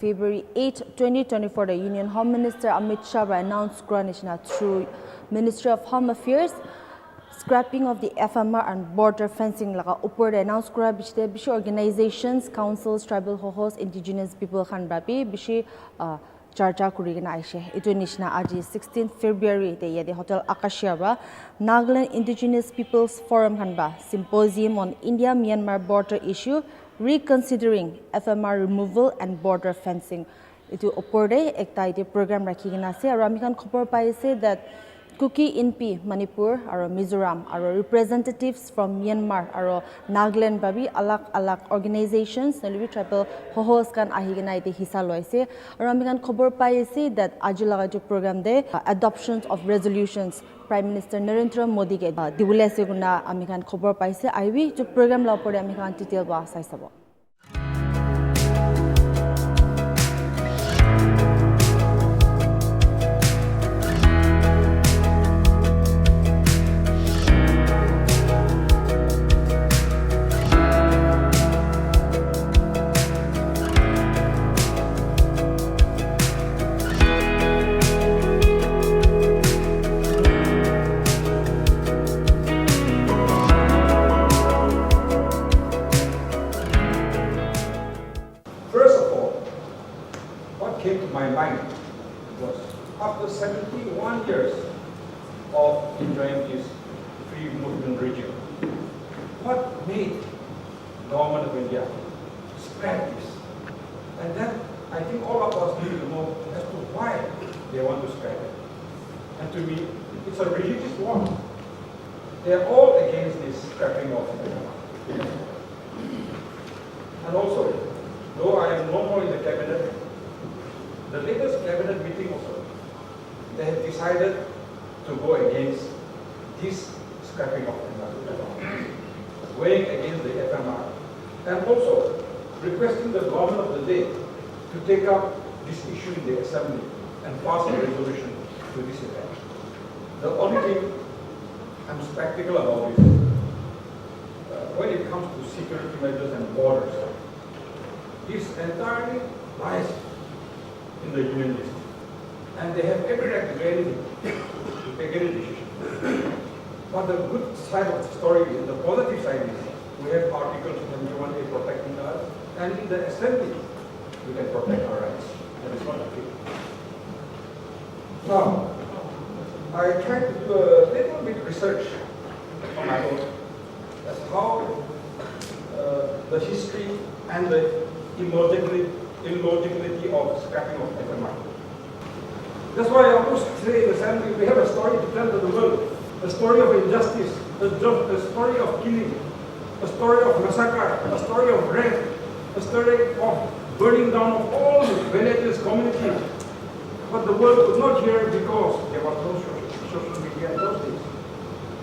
February 8, 2024, the Union Home Minister Amit Shah announced through Ministry of Home Affairs scrapping of the FMR and border fencing laga upor announced kora bishi organizations, councils, tribal hosts, indigenous people khan babi bishi charcha kurigena aishe etu nishna aji 16 February te yade hotel Acacia ba Nagaland Indigenous Peoples Forum khan ba Symposium on India Myanmar border issue reconsidering FMR removal and border fencing etu upor de ekta ite program rakhigena ase aru ami khan khobor pai ase that Kuki NP Manipur aro Mizoram aro representatives from Myanmar aro Nagaland babi alak organizations nalibi tribal hohos kan ahigena ite hisa loise aro ami kan khobor pai ase that ajulaga jo program de adoptions of resolutions Prime Minister Narendra Modi ke dibule ase guna ami kan khobor paise aiwi jo program la pore ami kan detail ba sai sabo came to my mind was after 71 years of enjoying this free movement region, what made government of India spread this? And then I think all of us need to know as to why they want to spread it. And to me, it's a religious war. They are all against this scrapping of the And also, though I am no more in the cabinet, the latest cabinet meeting also, they have decided to go against this scrapping of FMR, weighing against the FMR, and also requesting the government of the day to take up this issue in the assembly and pass a resolution to this effect. The only thing I'm skeptical about is when it comes to security measures and borders, this entirely lies in the union list. And they have every right to do anything, to take any decision. But the good side of the story is, the positive side is, we have Article 21A protecting us, and in the assembly, we can protect our rights. That is what I feel. Now, I tried to do a little bit of research on my own as how the history and the illogicality of scrapping of FMR. That's why I always say in the assembly, we have a story to tell to the world, a story of injustice, a story of killing, a story of massacre, a story of rape, a story of burning down of all the villages, communities. But the world could not hear because there was no social media in those days.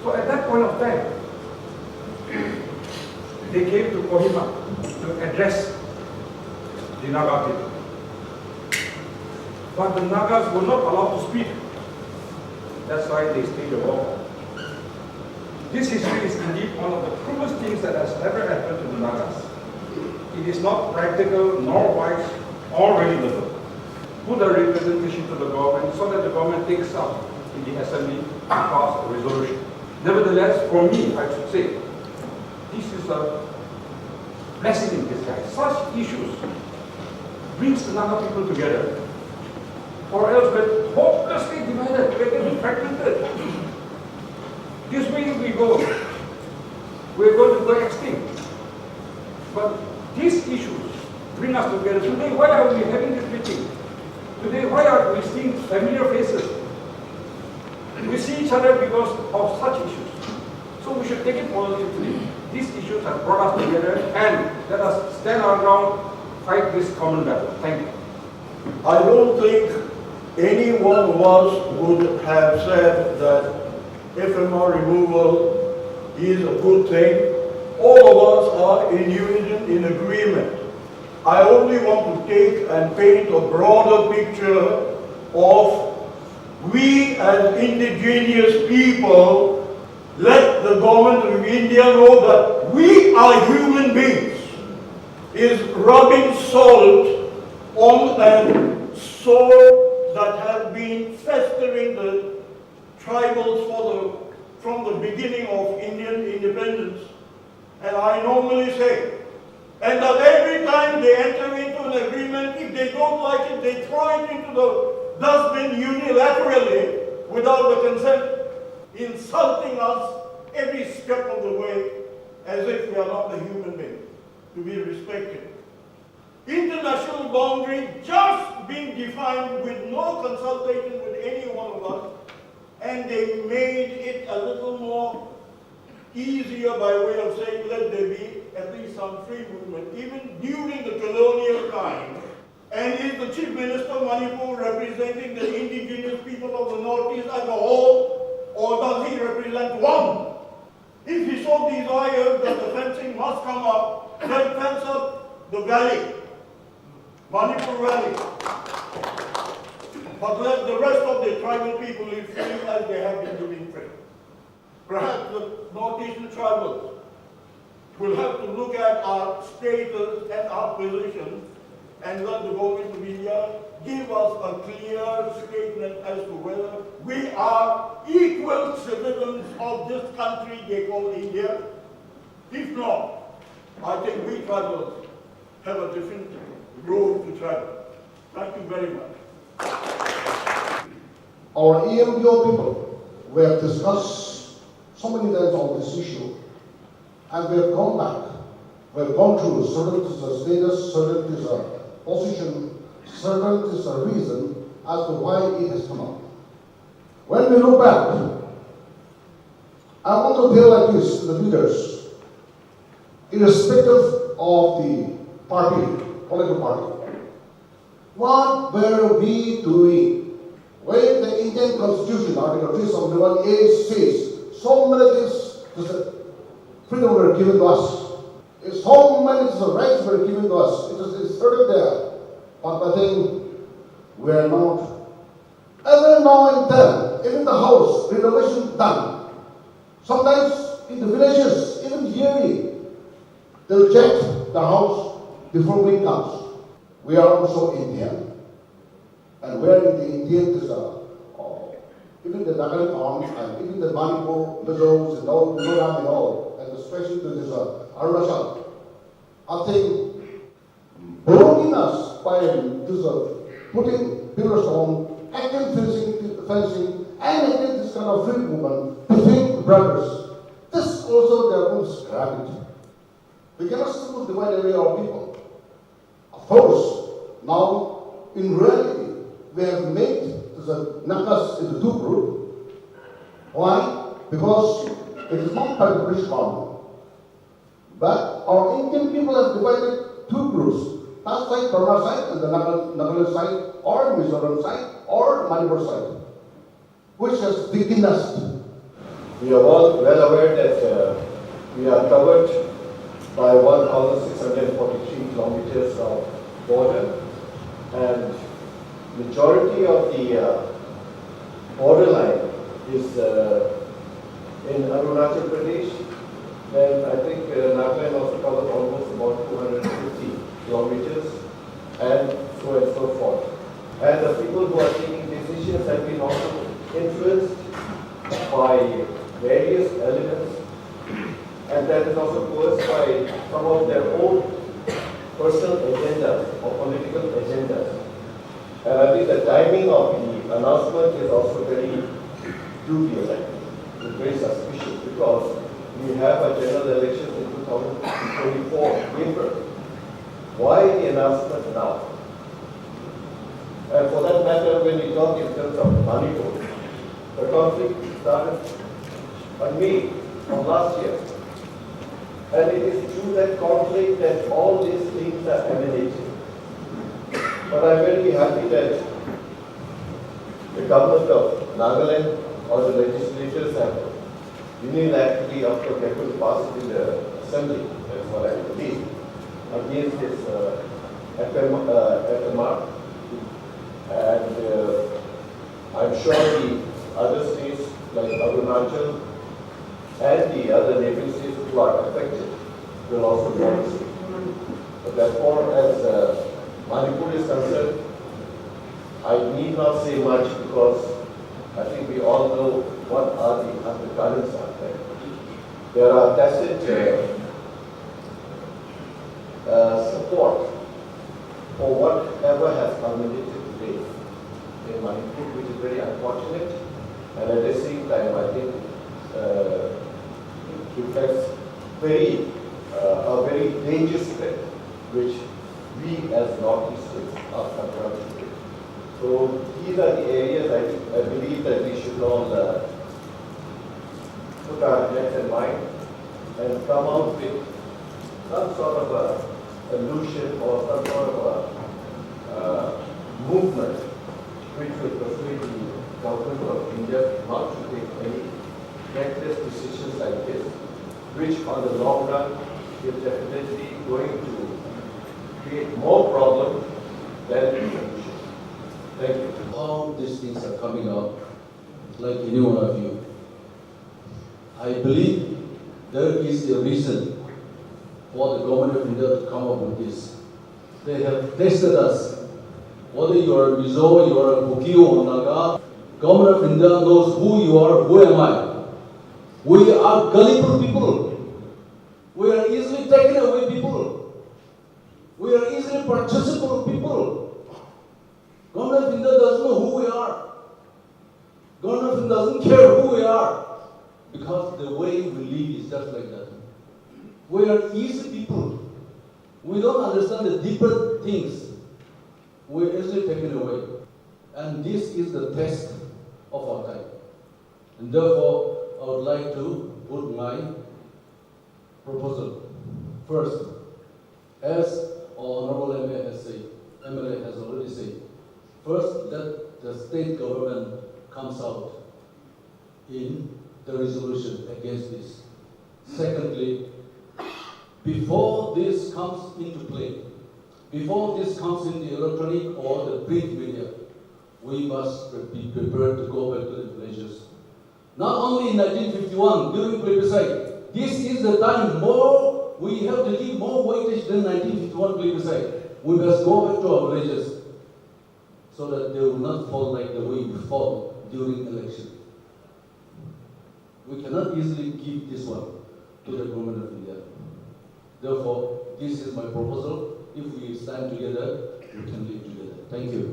So at that point of time, they came to Kohima to address the Naga people. But the Nagas were not allowed to speak. That's why they stayed alone. This history is indeed one of the cruelest things that has ever happened to the Nagas. It is not practical, nor wise, or reasonable. Put a representation to the government so that the government takes up in the assembly and pass a resolution. Nevertheless, for me, I should say, this is a blessing in disguise. Such issues brings the Naga people together, or else we're hopelessly divided, we're getting fragmented. This way we go, we're going to go extinct. But these issues bring us together. Today, why are we having this meeting? Today, why are we seeing familiar faces? We see each other because of such issues. So we should take it positively. These issues have brought us together, and let us stand our ground, fight this common battle. Thank you. I don't think any one of us would have said that FMR removal is a good thing. All of us are in unison, in agreement. I only want to take and paint a broader picture of we as indigenous people let the government of India know that we are human beings, is rubbing salt on a sore that has been festering the tribals from the beginning of Indian independence. And I normally say, and that every time they enter into an agreement, if they don't like it, they throw it into the dustbin unilaterally without the consent, insulting us every step of the way as if we are not a human being to be respected. International boundary just being defined with no consultation with any one of us, and they made it a little more easier by way of saying, let there be at least some free movement, even during the colonial time. And is the Chief Minister of Manipur representing the indigenous people of the Northeast as a whole, or does he represent one? If he so desires that the fencing must come up, then fence up the valley, Manipur Valley. But let the rest of the tribal people live free as they have been living free. Perhaps the Northeastern tribals will have to look at our status and our position and let the government of India give us a clear statement as to whether we are equal citizens of this country they call India. If not, I think we tribals have a different road to travel. Thank you very much. Our EMBO people, we have discussed so many times on this issue, and we have gone back. We have gone through certain is a status, certain is a position, certain is a reason as to why it has come up. When we look back, I want to tell like this to the leaders, irrespective of the party, political party. What were we doing? When the Indian Constitution, Article 371A says, so many things, freedom were given to us. So many rights were given to us. It is inserted there. But I think we are not. Every now and then, even the house, renovation done. Sometimes in the villages, even yearly, they'll check the house before wind comes. We are also Indian. And where in the Indian is even the Nagaland arms and even the Manipur, Mizoram and all, Mizoram and all, and especially to this Arunachal, I think blocking us by this putting pillars on, active fencing, and again this kind of free movement between the brothers. This also they are going to scrap it. We cannot still divide away our people. Of course, now in reality, we have made the Nagas into two groups. Why? Because it is not by the British government. But our Indian people have divided two groups. That side, Burma side, and the Nagaland side, or Mizoram side, or Manipur side, which has weakened us. We are all well aware that we are covered by 1,643 kilometers of border, and majority of the borderline is in Arunachal Pradesh. Then I think Nagaland also covers almost about 250 kilometers, and so forth. And the people who are taking decisions have been also influenced by various elements, and that is also caused by some of their own personal agendas or political agendas. And I think the timing of the announcement is also very dubious, it's very suspicious, because we have a general election in 2024, April. Why the announcement now? And for that matter, when we talk in terms of Manipur, the conflict started on May of last year. And it is through that conflict that all these things are emanating. But I'm very happy that the government of Nagaland or the legislators have unilaterally, after they could pass it in the assembly, that's what I believe, against this FMR. And I'm sure the other states like Arunachal and the other neighboring states who are affected will also follow suit. But as far as Manipur is concerned, I need not say much because I think we all know what are the undercurrents out there. There are tacit support for whatever has culminated today in Manipur, which is very unfortunate, and at the same time, I think it reflects a very dangerous threat, which we as Northeasters are confronted with. So these are the areas I believe that we should all put our heads in mind and come out with some sort of a solution or some sort of a movement which will persuade the government of India not to take any reckless decisions like this, which on the long run is definitely going to create more problems than solutions. Thank you. All these things are coming up, like any one of you. I believe there is a reason for the government of India to come up with this. They have tested us. Whether you are Mizo, you are Bukio or Naga, government of India knows who you are, who am I. We are gullible people. We are easily taken away people. We are easily purchasable people. Government of India doesn't know who we are. Government of India doesn't care who we are. Because the way we live is just like that. We are easy people. We don't understand the deeper things. We are easily taken away. And this is the test of our time. And therefore, I would like to put my proposal. First, as our Honorable MLA has already said, first, that the state government comes out in the resolution against this. Secondly, before this comes into play, before this comes in the electronic or the print media, we must be prepared to go back to the villages. Not only in 1951, during plebiscite, this is the time we have to give more weightage than 1951 plebiscite. We must go back to our villages so that they will not fall like the way we fall during election. We cannot easily give this one to the government of India. Therefore, this is my proposal. If we stand together, we can live together. Thank you.